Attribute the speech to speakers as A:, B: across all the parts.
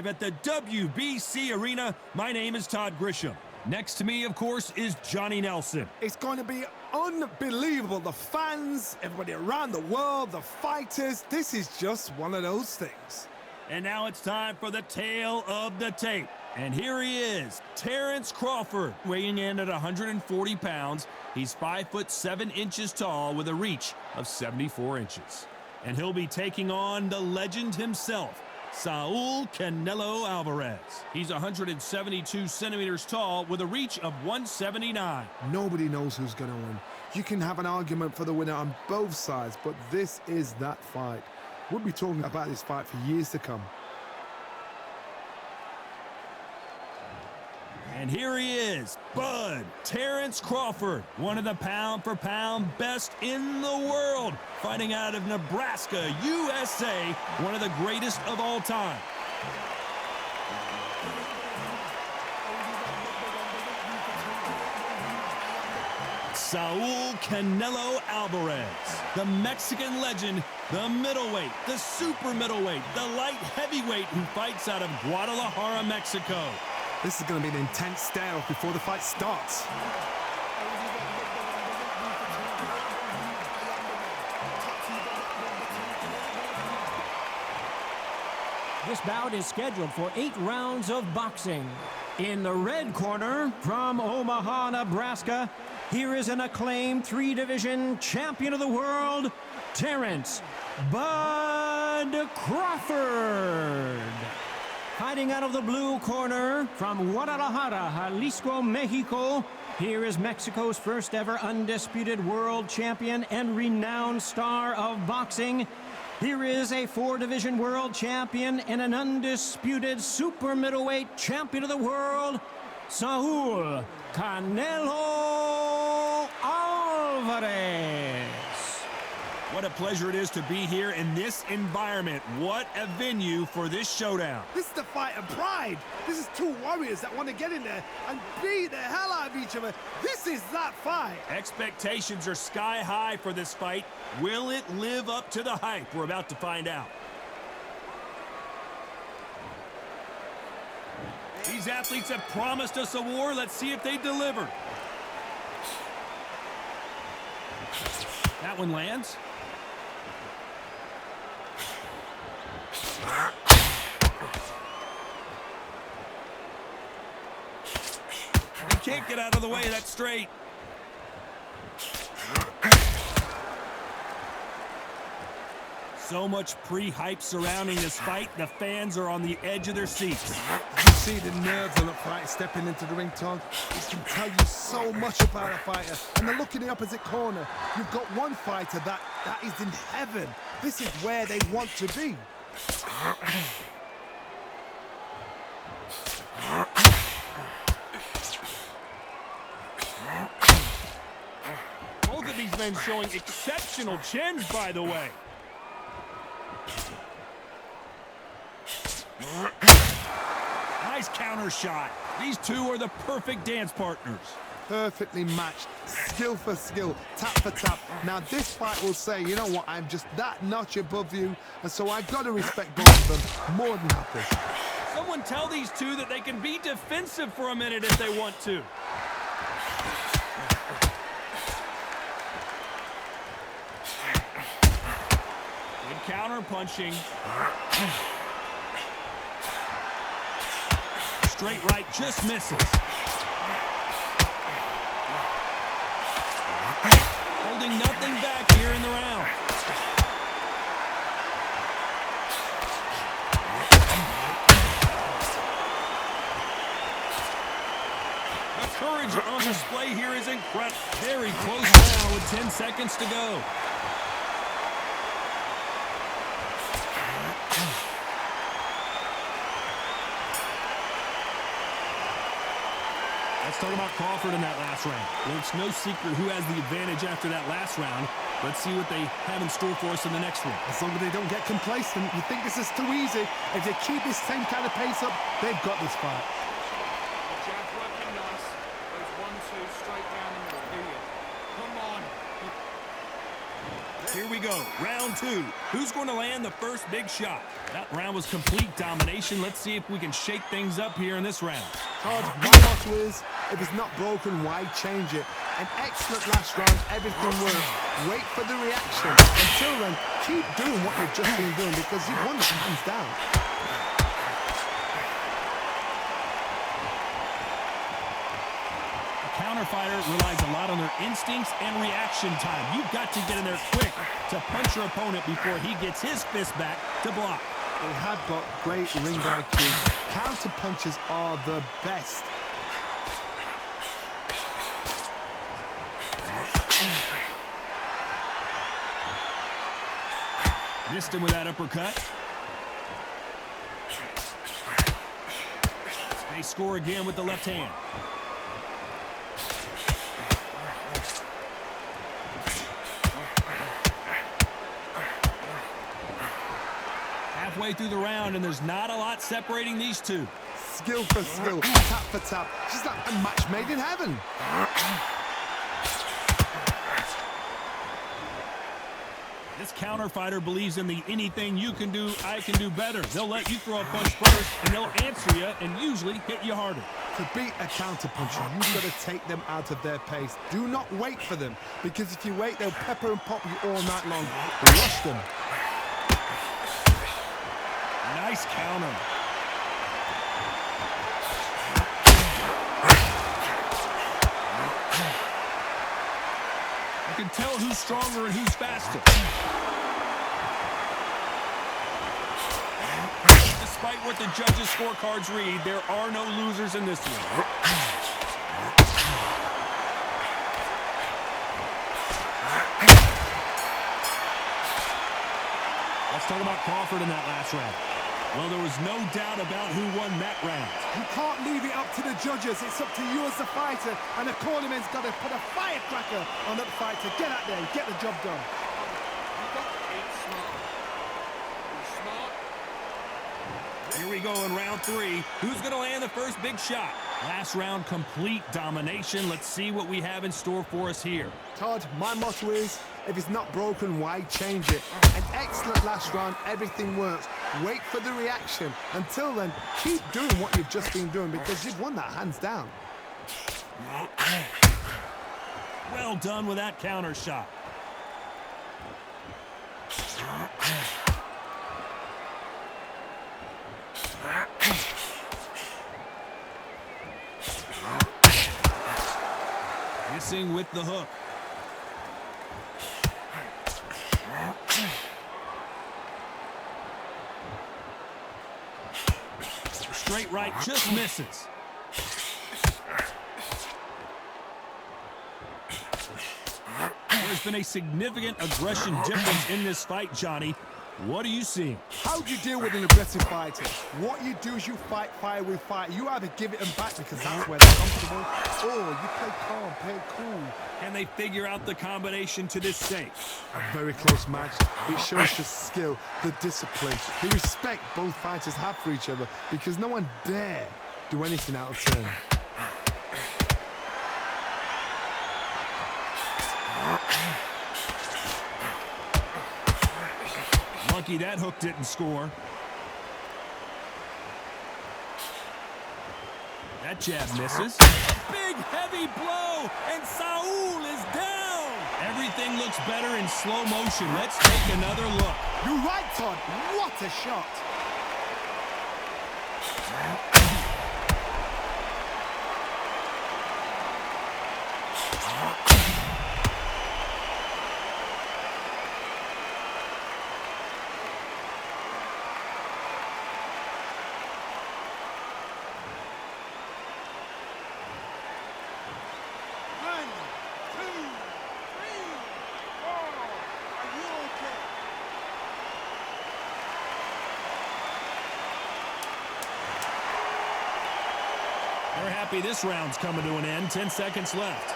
A: At the WBC Arena, my name is Todd Grisham. Next to me, of course, is Johnny Nelson.
B: It's going to be unbelievable. The fans, everybody around the world, the fighters. This is just one of those things.
A: And now it's time for the tale of the tape. And here he is, Terence Crawford, weighing in at 140 pounds. He's 5'7" tall with a reach of 74 inches. And he'll be taking on the legend himself, Saul Canelo Alvarez. He's 172 centimeters tall with a reach of 179.
B: Nobody knows who's going to win. You can have an argument for the winner on both sides, but this is that fight. We'll be talking about this fight for years to come.
A: And here he is, Bud Terence Crawford, one of the pound-for-pound best in the world, fighting out of Nebraska, USA, one of the greatest of all time. Saul Canelo Alvarez, the Mexican legend, the middleweight, the super middleweight, the light heavyweight who fights out of Guadalajara, Mexico.
B: This is going to be an intense stare-off before the fight starts.
C: This bout is scheduled for 8 rounds of boxing. In the red corner, from Omaha, Nebraska, here is an acclaimed 3-division champion of the world, Terence "Bud" Crawford. Fighting out of the blue corner, from Guadalajara, Jalisco, Mexico, here is Mexico's first ever undisputed world champion and renowned star of boxing. Here is a 4-division world champion and an undisputed super middleweight champion of the world, Saul Canelo Alvarez.
A: What a pleasure it is to be here in this environment. What a venue for this showdown.
B: This is the fight of pride. This is two warriors that want to get in there and beat the hell out of each other. This is that fight.
A: Expectations are sky high for this fight. Will it live up to the hype? We're about to find out. These athletes have promised us a war. Let's see if they deliver. That one lands. He can't get out of the way. That's straight. So much pre-hype surrounding this fight. The fans are on the edge of their seats.
B: You see the nerves on the fight stepping into the ring, Tom. It can tell you so much about a fighter. And then look in the opposite corner. You've got one fighter that is in heaven. This is where they want to be.
A: Both of these men showing exceptional chins, by the way. Nice counter shot. These two are the perfect dance partners.
B: Perfectly matched, skill for skill, tap for tap. Now this fight will say, you know what, I'm just that notch above you, and so I've got to respect both of them more than happy.
A: Someone tell these two that they can be defensive for a minute if they want to. Good counter punching. Straight right just misses. Holding nothing back here in the round. The courage on display here is incredible. Very close now with 10 seconds to go. Let's talk about Crawford in that last round. Well, it's no secret who has the advantage after that last round. Let's see what they have in store for us in the next one.
B: As long as they don't get complacent, you think this is too easy. If they keep this same kind of pace up, they've got this fight.
D: Jab working nice. Goes 1-2 straight down the middle. Do you? Come on.
A: Here we go, round two. Who's going to land the first big shot? That round was complete domination. Let's see if we can shake things up here in this round.
B: Todd, my motto is, if it's not broken, why change it? An excellent last round, everything works. Wait for the reaction. Until then, keep doing what you've just been doing because you've won the hands down.
A: Counterfighter relies a lot on their instincts and reaction time. You've got to get in there quick to punch your opponent before he gets his fist back to block.
B: They have got great ring IQ. Counter punches are the best.
A: Missed him with that uppercut. They score again with the left hand. Halfway through the round, and there's not a lot separating these two.
B: Skill for skill, tap for tap. Just like a match made in heaven.
A: This counterfighter believes in the anything you can do, I can do better. They'll let you throw a punch first, and they'll answer you and usually hit you harder.
B: To beat a counter puncher, you've got to take them out of their pace. Do not wait for them, because if you wait, they'll pepper and pop you all night long. Rush them.
A: Nice counter. You can tell who's stronger and who's faster. Despite what the judges' scorecards read, there are no losers in this one. Let's talk about Crawford in that last round. Well, there was no doubt about who won that round.
B: You can't leave it up to the judges. It's up to you as the fighter, and the cornerman's got to put a firecracker on that fighter. Get out there, get the job done.
D: You got to be smart. Be smart.
A: Here we go in round three. Who's going to land the first big shot? Last round, complete domination. Let's see what we have in store for us here.
B: Todd, my motto is, if it's not broken, why change it? An excellent last round, everything works. Wait for the reaction. Until then, keep doing what you've just been doing because you've won that hands down.
A: Well done with that counter shot. Missing with the hook. Straight right just misses. There's been a significant aggression difference in this fight, Johnny. What are you seeing?
B: How do you deal with an aggressive fighter? What you do is you fight fire with fire. You either give it them back because that's where they're comfortable, or you play calm, play cool.
A: Can they figure out the combination to this safe?
B: A very close match. It shows the skill, the discipline, the respect both fighters have for each other because no one dare do anything out of turn.
A: Lucky that hook didn't score. That jab misses. A big, heavy blow, and Saul is down. Everything looks better in slow motion. Let's take another look.
B: You're right, Todd. What a shot.
A: They're happy this round's coming to an end. 10 seconds left.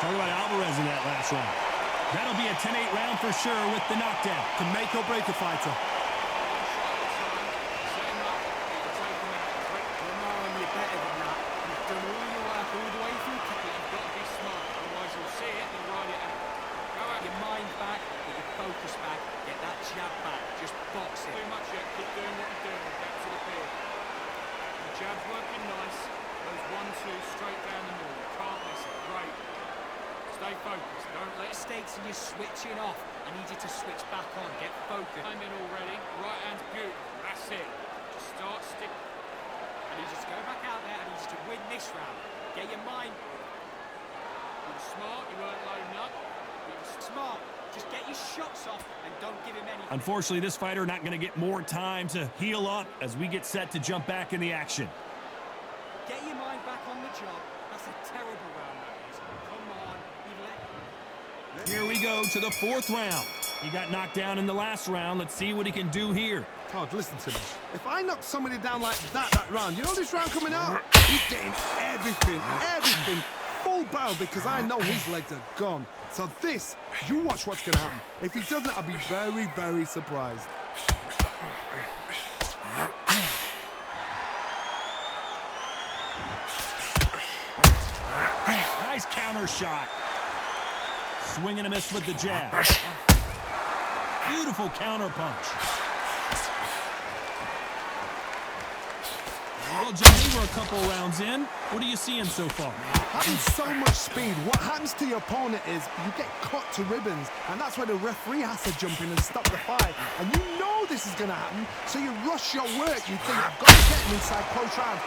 A: Talk about Alvarez in that last round. That'll be a 10-8 round for sure with the knockdown.
B: To make or break a fighter.
D: Same up, take him out.
E: Come on, you're better than that. You've done all
D: noticing you switching off. I need you to switch back on. Get focused.
E: I'm in already. Right hand's beautiful. That's it. Just start stick.
D: I need you to go back out there. I need you to win this round. Get your mind
E: You were smart. You weren't loading up. You were
D: smart. Just get your shots off and don't give him any.
A: Unfortunately, this fighter not going to get more time to heal up as we get set to jump back in the action.
D: Get your mind back on the job. That's a terrible round, that is. Come on. You let...
A: Here we go to the fourth round. He got knocked down in the last round. Let's see what he can do here.
B: Todd, listen to me. If I knock somebody down like that round, you know this round coming out? He's getting everything, full barrel, because I know his legs are gone. So this, you watch what's going to happen. If he doesn't, I'll be very, very surprised.
A: Nice counter shot. Swing and a miss with the jab. Beautiful counter punch. Well, Johnny, we're a couple rounds in. What are you seeing so far?
B: Having so much speed, what happens to your opponent is you get cut to ribbons, and that's where the referee has to jump in and stop the fight. And you know this is going to happen, so you rush your work. You think, I've got to get him inside close round.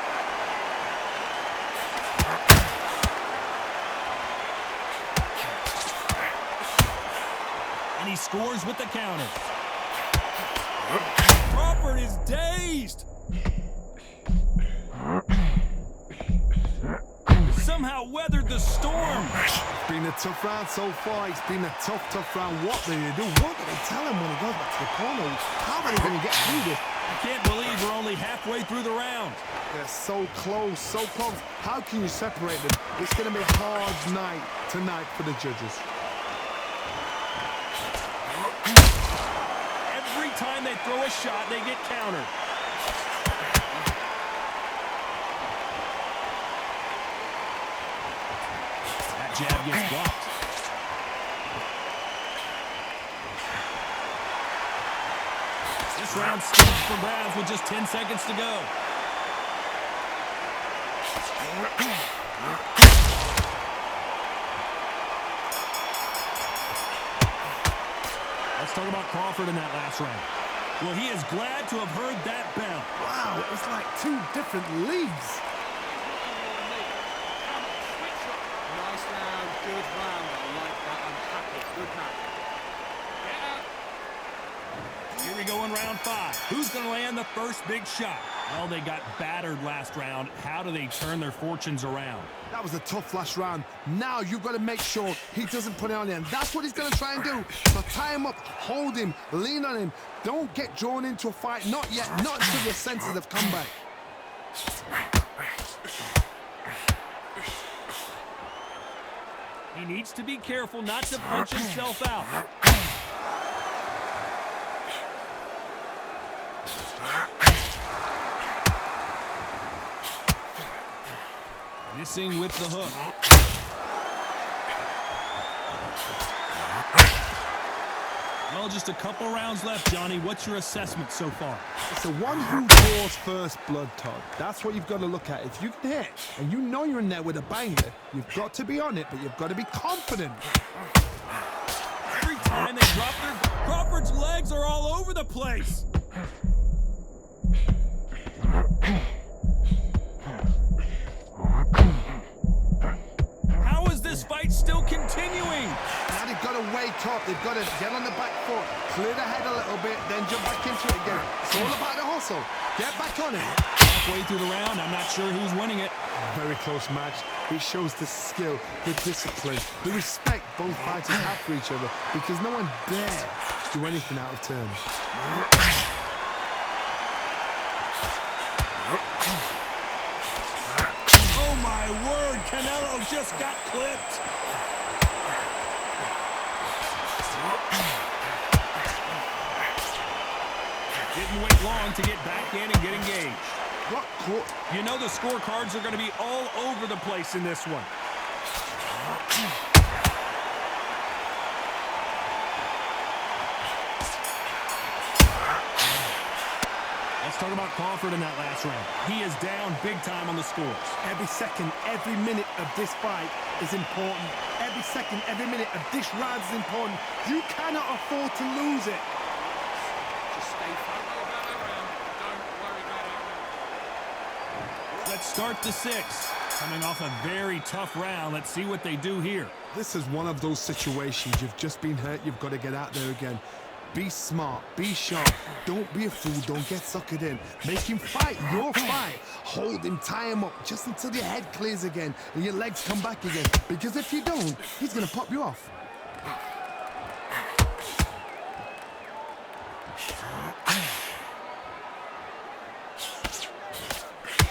A: And he scores with the counter. Crawford is dazed. Somehow weathered the storm.
B: It's been a tough round so far. It's been a tough round. What do they do? What do they tell him when he goes back to the corner? How are they going to get through this?
A: I can't believe we're only halfway through the round.
B: They're so close, so close. How can you separate them? It's going to be a hard night tonight for the judges.
A: Every time they throw a shot, they get countered. That jab gets blocked. This round stinks for grabs with just 10 seconds to go. Let's talk about Crawford in that last round. Well, he is glad to have heard that bell.
B: Wow, it's like two different leagues.
D: Nice round, good round. I like that. I'm happy. Good man.
A: Here we go in round 5. Who's going to land the first big shot? Well, they got battered last round. How do they turn their fortunes around?
B: That was a tough last round. Now you've got to make sure he doesn't put it on him. That's what he's going to try and do. So tie him up, hold him, lean on him. Don't get drawn into a fight. Not yet. Not until your senses have come back.
A: He needs to be careful not to punch himself out. Missing with the hook. Well, just a couple rounds left, Johnny. What's your assessment so far?
B: It's the one who draws first blood, Todd. That's what you've got to look at. If you can hit, and you know you're in there with a banger, you've got to be on it, but you've got to be confident.
A: Every time they drop their... Crawford's legs are all over the place. How is this fight still continuing?
B: Now they've got to wake up. They've got to get on the back foot, clear the head a little bit, then jump back into it again. It's all about the hustle. Get back on it.
A: Halfway through the round, I'm not sure who's winning it.
B: Very close match. It shows the skill, the discipline, the respect both fighters have for each other, because no one dare do anything out of turn.
A: Oh my word, Canelo just got clipped. Didn't wait long to get back in and get engaged.
B: What court?
A: You know the scorecards are going to be all over the place in this one. Let's talk about Crawford in that last round. He is down big time on the scores.
B: Every second, every minute of this fight is important. Every second, every minute of this round is important. You cannot afford to lose it.
E: Just stay focused about that round. Don't worry about it.
A: Let's start the 6th. Coming off a very tough round. Let's see what they do here.
B: This is one of those situations. You've just been hurt. You've got to get out there again. Be smart. Be sharp. Don't be a fool. Don't get suckered in. Make him fight your fight. Hold him. Tie him up just until your head clears again and your legs come back again. Because if you don't, he's going to pop you off.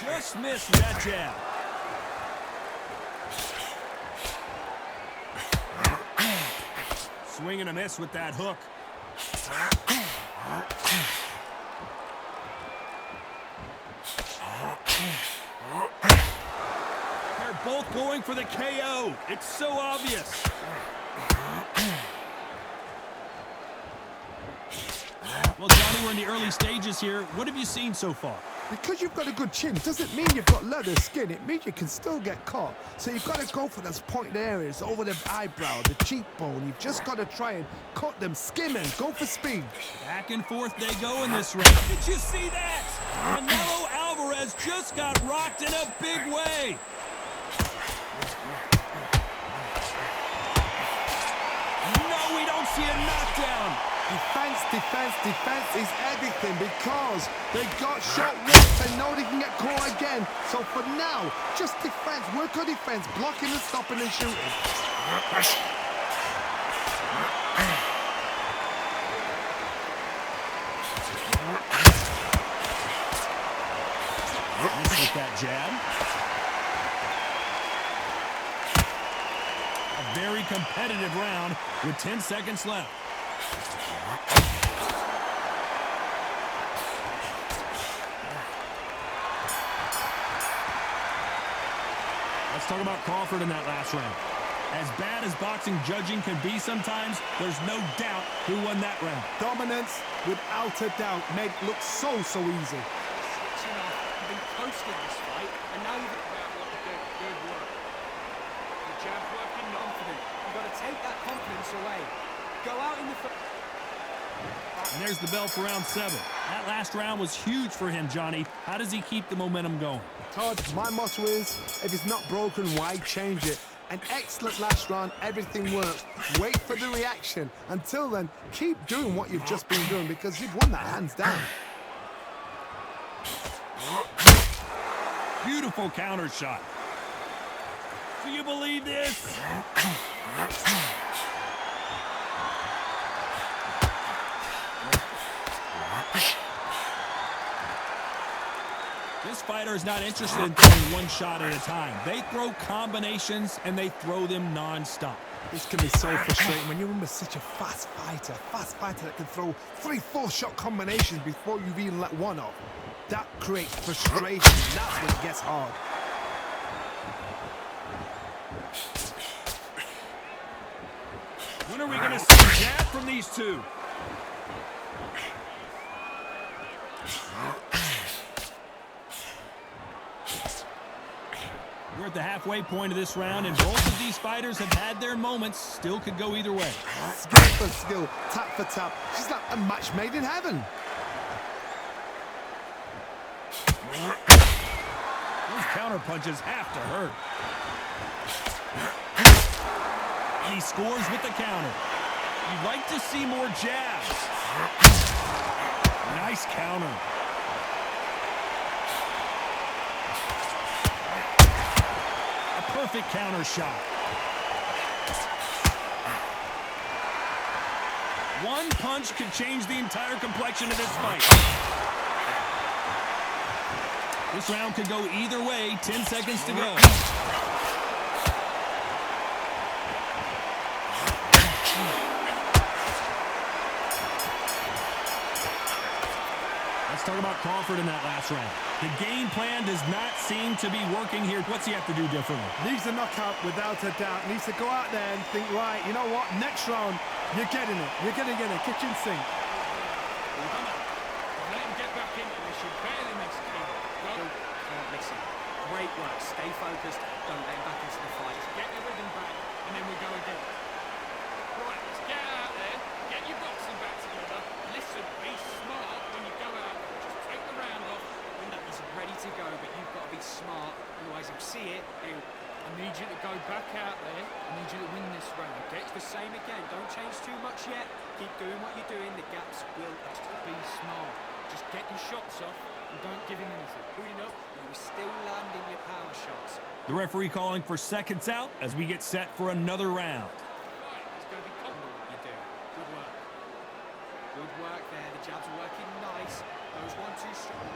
A: Just missed that jab. Swing and a miss with that hook. They're both going for the KO. It's so obvious. Well, Johnny, we're in the early stages here. What have you seen so far?
B: Because you've got a good chin doesn't mean you've got leather skin. It means you can still get caught. So you've got to go for those pointed areas over the eyebrow, the cheekbone. You've just got to try and cut them, skim them, go for speed.
A: Back and forth they go in this round. Did you see that? Canelo Alvarez just got rocked in a big way. No, we don't see a knockdown.
B: Defense, defense, defense is everything because they got shot once and know they can get caught again. So for now, just defense, work on defense, blocking and stopping and shooting.
A: Missed with that jab. A very competitive round with 10 seconds left. Let's talk about Crawford in that last round. As bad as boxing judging can be sometimes, there's no doubt who won that round.
B: Dominance, without a doubt, made it look so easy.
D: Switching off. You've been coasting this fight, and now you've about what to do. Good work. The jab working confident. You've got to take that confidence away. Go out in the first.
A: And there's the bell for round 7. That last round was huge for him, Johnny. How does he keep the momentum going?
B: Todd, my motto is, if it's not broken, why change it? An excellent last round, everything works. Wait for the reaction. Until then, keep doing what you've just been doing because you've won that hands down.
A: Beautiful counter shot. Do you believe this? This fighter is not interested in throwing one shot at a time. They throw combinations and they throw them non-stop.
B: This can be so frustrating when you're in with such a fast fighter that can throw 3-4 shot combinations before you've even let one off. That creates frustration. That's when it gets hard.
A: When are we going to see a jab from these two? We're at the halfway point of this round, and both of these fighters have had their moments. Still could go either way.
B: Skill for skill, tap for tap. It's like a match made in heaven.
A: Those counter punches have to hurt. And he scores with the counter. You'd like to see more jabs. Nice counter. Perfect counter shot. One punch could change the entire complexion of this fight. This round could go either way. 10 seconds to go. Let's talk about Crawford in that last round. The game plan does not seem to be working here. What's he have to do differently?
B: Needs a knockout without a doubt. Needs to go out there and think, right, you know what? Next round, you're getting it. You're going to get a kitchen sink.
E: Let him get back into this. You're better than this, King. Go.
D: Can't miss him. Great work. Stay focused. Don't let him back into the fight.
E: Get the rhythm back, and then we go again. Right, let's get out there. Get your boxing back together. Listen, be smart when you go out. Just take the round off.
D: He's ready to go, but you've got to be smart. Otherwise, he'll see it.
E: I need you to go back out there. I need you to win this round, okay?
D: It's the same again. Don't change too much yet. Keep doing what you're doing. The gaps will
E: Be smart. Just get your shots off and don't give him anything.
D: Putting up, you're still landing your power shots.
A: The referee calling for seconds out as we get set for another round.
E: Right, it's going to be comfortable.
D: You do. Good work. Good work there. The jabs are working nice. Those 1-2 strong.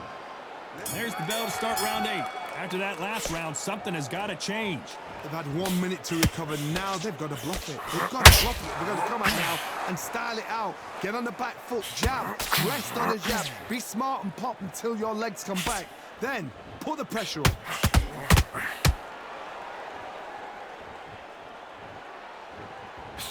A: There's the bell to start round 8. After that last round, something has got to change.
B: They've had 1 minute to recover. Now they've got to bluff it. They've got to bluff it. They've got to come out now and style it out. Get on the back foot, jab, rest on the jab. Be smart and pop until your legs come back. Then put the pressure on.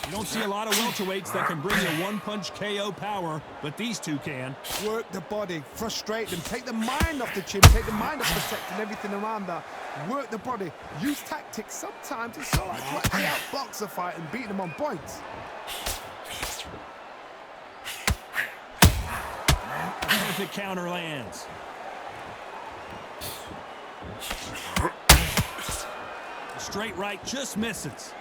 A: You don't see a lot of welterweights that can bring you one-punch KO power, but these two can.
B: Work the body, frustrate them, take the mind off the chin, take the mind off the protecting everything around that. Work the body, use tactics. Sometimes it's all right to actually outbox a fight and beat them on points.
A: A perfect counter lands. A straight right just misses.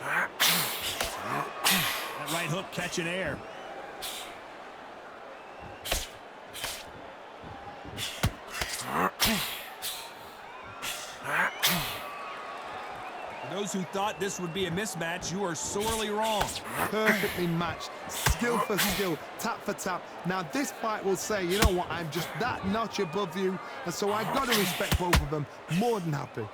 A: That right hook catching air. For those who thought this would be a mismatch, you are sorely wrong.
B: Perfectly matched, skill for skill, tap for tap. Now this fight will say, you know what, I'm just that notch above you, and so I've got to respect both of them. More than happy.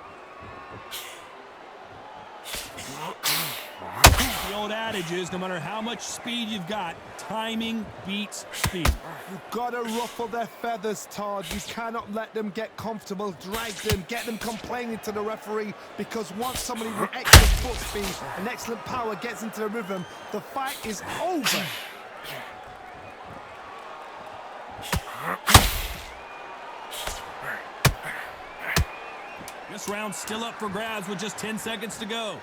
A: The old adage is, no matter how much speed you've got, timing beats speed.
B: You've got to ruffle their feathers, Todd. You cannot let them get comfortable, drag them, get them complaining to the referee, because once somebody with excellent foot speed and excellent power gets into the rhythm, the fight is over.
A: This round's still up for grabs with just 10 seconds to go.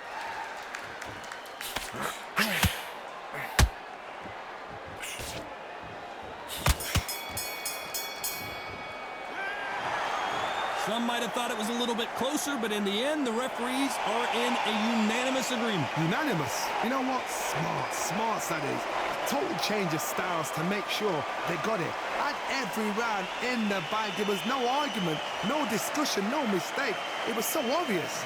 A: Some might have thought it was a little bit closer, but in the end, the referees are in a unanimous agreement.
B: Unanimous. You know what? Smart that is. A total change of styles to make sure they got it. At every round in the bag, there was no argument, no discussion, no mistake. It was so obvious.